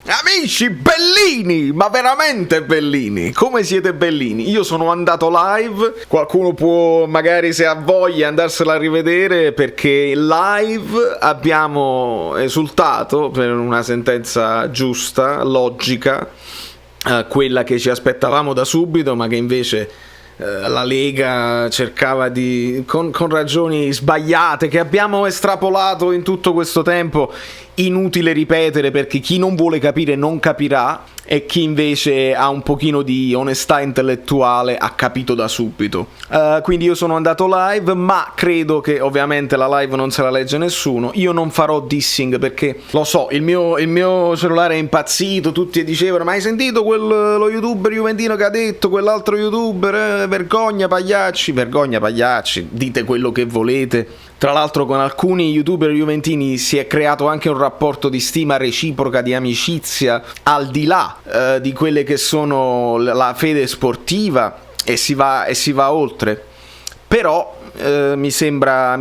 Amici bellini, ma veramente bellini, come siete bellini? Io sono andato live, qualcuno può magari se ha voglia andarsela a rivedere perché live abbiamo esultato per una sentenza giusta, logica, quella che ci aspettavamo da subito ma che invece la Lega cercava di con ragioni sbagliate che abbiamo estrapolato in tutto questo tempo. Inutile ripetere perché chi non vuole capire non capirà e chi invece ha un pochino di onestà intellettuale ha capito da subito. Quindi io sono andato live, ma credo che ovviamente la live non se la legge nessuno. Io non farò dissing perché lo so, il mio cellulare è impazzito, tutti dicevano ma hai sentito lo youtuber juventino che ha detto, quell'altro youtuber, vergogna pagliacci, dite quello che volete. Tra l'altro con alcuni youtuber juventini si è creato anche un rapporto di stima reciproca, di amicizia, al di là di quelle che sono la fede sportiva e si va oltre. Però mi sembra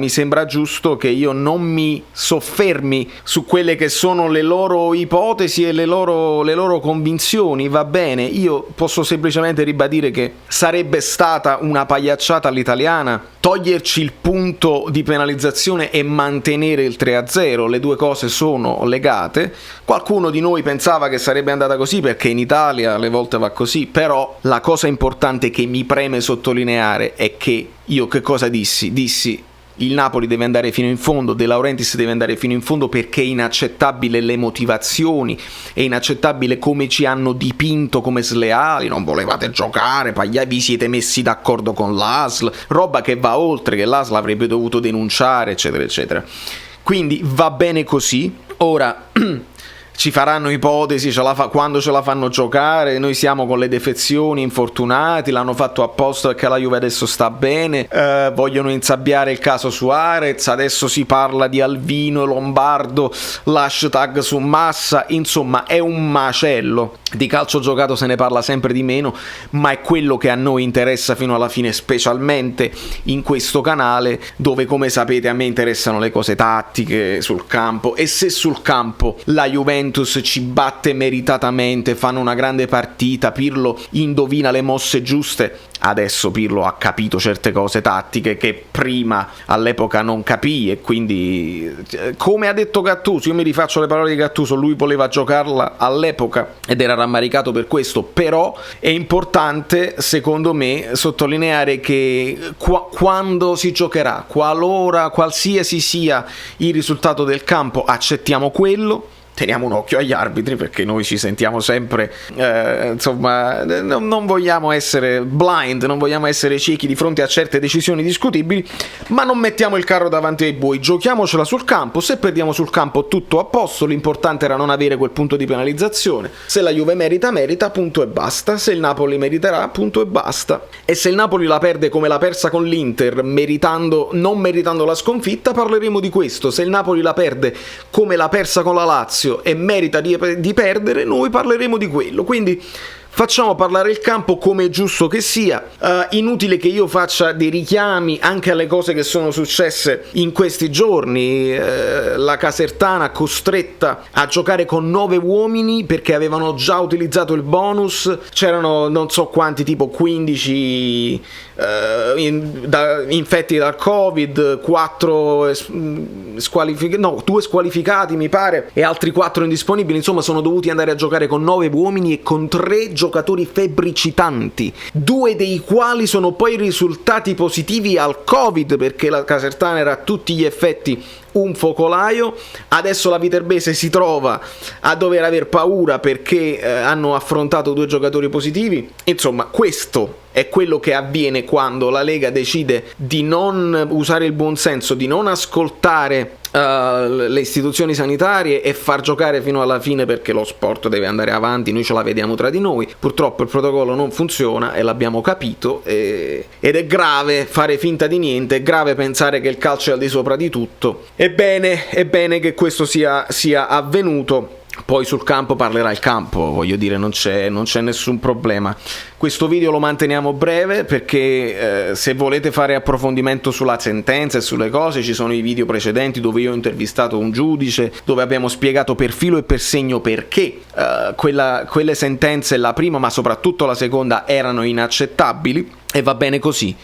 giusto che io non mi soffermi su quelle che sono le loro ipotesi e le loro convinzioni, va bene, io posso semplicemente ribadire che sarebbe stata una pagliacciata all'italiana toglierci il punto di penalizzazione e mantenere il 3-0, le due cose sono legate. Qualcuno di noi pensava che sarebbe andata così perché in Italia alle volte va così, però la cosa importante che mi preme sottolineare è che io che cosa dissi? Dissi il Napoli deve andare fino in fondo, De Laurentiis deve andare fino in fondo perché è inaccettabile le motivazioni, è inaccettabile come ci hanno dipinto come sleali, non volevate giocare, vi siete messi d'accordo con l'ASL, roba che va oltre, che l'ASL avrebbe dovuto denunciare, eccetera, eccetera. Quindi va bene così. Ora ci faranno ipotesi quando ce la fanno giocare, noi siamo con le defezioni, infortunati, l'hanno fatto apposta perché la Juve adesso sta bene, vogliono insabbiare il caso Suarez, adesso si parla di Alvino e Lombardo, l'hashtag su Massa, insomma è un macello. Di calcio giocato se ne parla sempre di meno, ma è quello che a noi interessa fino alla fine, specialmente in questo canale dove, come sapete, a me interessano le cose tattiche sul campo, e se sul campo la Juventus ci batte meritatamente, fanno una grande partita, Pirlo indovina le mosse giuste, adesso Pirlo ha capito certe cose tattiche che prima all'epoca non capì, e quindi, come ha detto Gattuso, io mi rifaccio le parole di Gattuso, lui voleva giocarla all'epoca ed era rammaricato per questo, però è importante secondo me sottolineare che quando si giocherà, qualsiasi sia il risultato del campo, accettiamo quello. Teniamo un occhio agli arbitri perché noi ci sentiamo sempre, insomma, non vogliamo essere blind, non vogliamo essere ciechi di fronte a certe decisioni discutibili, ma non mettiamo il carro davanti ai buoi, giochiamocela sul campo, se perdiamo sul campo tutto a posto, l'importante era non avere quel punto di penalizzazione, se la Juve merita, punto e basta, se il Napoli meriterà, punto e basta, e se il Napoli la perde come l'ha persa con l'Inter, non meritando la sconfitta, parleremo di questo, se il Napoli la perde come l'ha persa con la Lazio e merita di perdere, noi parleremo di quello. Quindi facciamo parlare il campo come è giusto che sia. Inutile che io faccia dei richiami anche alle cose che sono successe in questi giorni. La Casertana costretta a giocare con 9 uomini perché avevano già utilizzato il bonus, c'erano non so quanti, tipo 15 infetti dal Covid, 2 squalificati mi pare e altri 4 indisponibili, insomma sono dovuti andare a giocare con 9 uomini e con 3 giocatori febbricitanti, 2 dei quali sono poi risultati positivi al Covid perché la Casertana era a tutti gli effetti un focolaio. Adesso la Viterbese si trova a dover aver paura perché hanno affrontato 2 giocatori positivi. Insomma, questo è quello che avviene quando la Lega decide di non usare il buonsenso, di non ascoltare le istituzioni sanitarie e far giocare fino alla fine perché lo sport deve andare avanti, noi ce la vediamo tra di noi. Purtroppo il protocollo non funziona e l'abbiamo capito, ed è grave fare finta di niente, è grave pensare che il calcio è al di sopra di tutto. È bene che questo sia avvenuto. Poi sul campo parlerà il campo, voglio dire, non c'è nessun problema. Questo video lo manteniamo breve perché se volete fare approfondimento sulla sentenza e sulle cose ci sono i video precedenti dove io ho intervistato un giudice, dove abbiamo spiegato per filo e per segno perché quelle sentenze, la prima ma soprattutto la seconda, erano inaccettabili, e va bene così.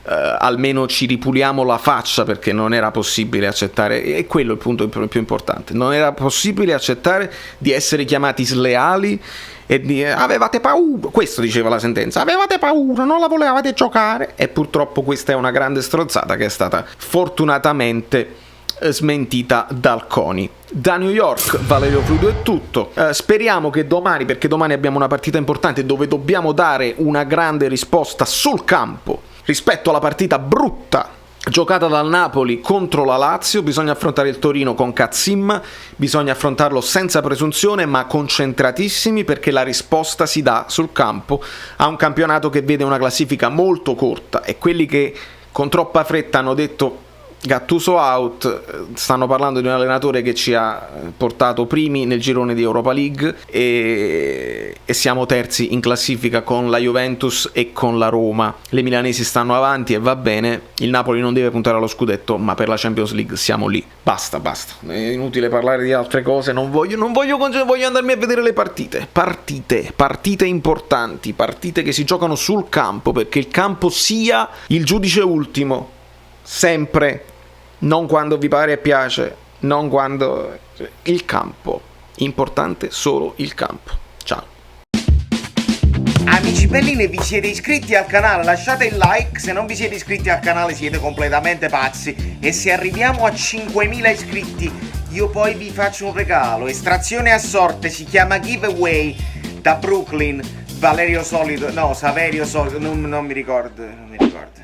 Almeno ci ripuliamo la faccia, perché non era possibile accettare, e quello è il punto più importante, non era possibile accettare di essere chiamati sleali e di avevate paura, questo diceva la sentenza, avevate paura, non la volevate giocare, e purtroppo questa è una grande strozzata che è stata fortunatamente smentita dal CONI. Da New York, Valerio Fluido è tutto. Speriamo che domani, perché domani abbiamo una partita importante dove dobbiamo dare una grande risposta sul campo rispetto alla partita brutta giocata dal Napoli contro la Lazio. Bisogna affrontare il Torino con Cazzimma, bisogna affrontarlo senza presunzione ma concentratissimi, perché la risposta si dà sul campo a un campionato che vede una classifica molto corta, e quelli che con troppa fretta hanno detto Gattuso out stanno parlando di un allenatore che ci ha portato primi nel girone di Europa League e siamo terzi in classifica con la Juventus e con la Roma. Le milanesi stanno avanti e va bene, il Napoli non deve puntare allo scudetto, ma per la Champions League siamo lì. Basta, è inutile parlare di altre cose, voglio andarmi a vedere le partite importanti, partite che si giocano sul campo, perché il campo sia il giudice ultimo, sempre, non quando vi pare e piace, non quando... il campo, importante solo il campo. Ciao. Amici bellini, vi siete iscritti al canale? Lasciate il like, se non vi siete iscritti al canale siete completamente pazzi, e se arriviamo a 5.000 iscritti io poi vi faccio un regalo, estrazione a sorte, si chiama giveaway, da Brooklyn, Saverio Solido, non mi ricordo.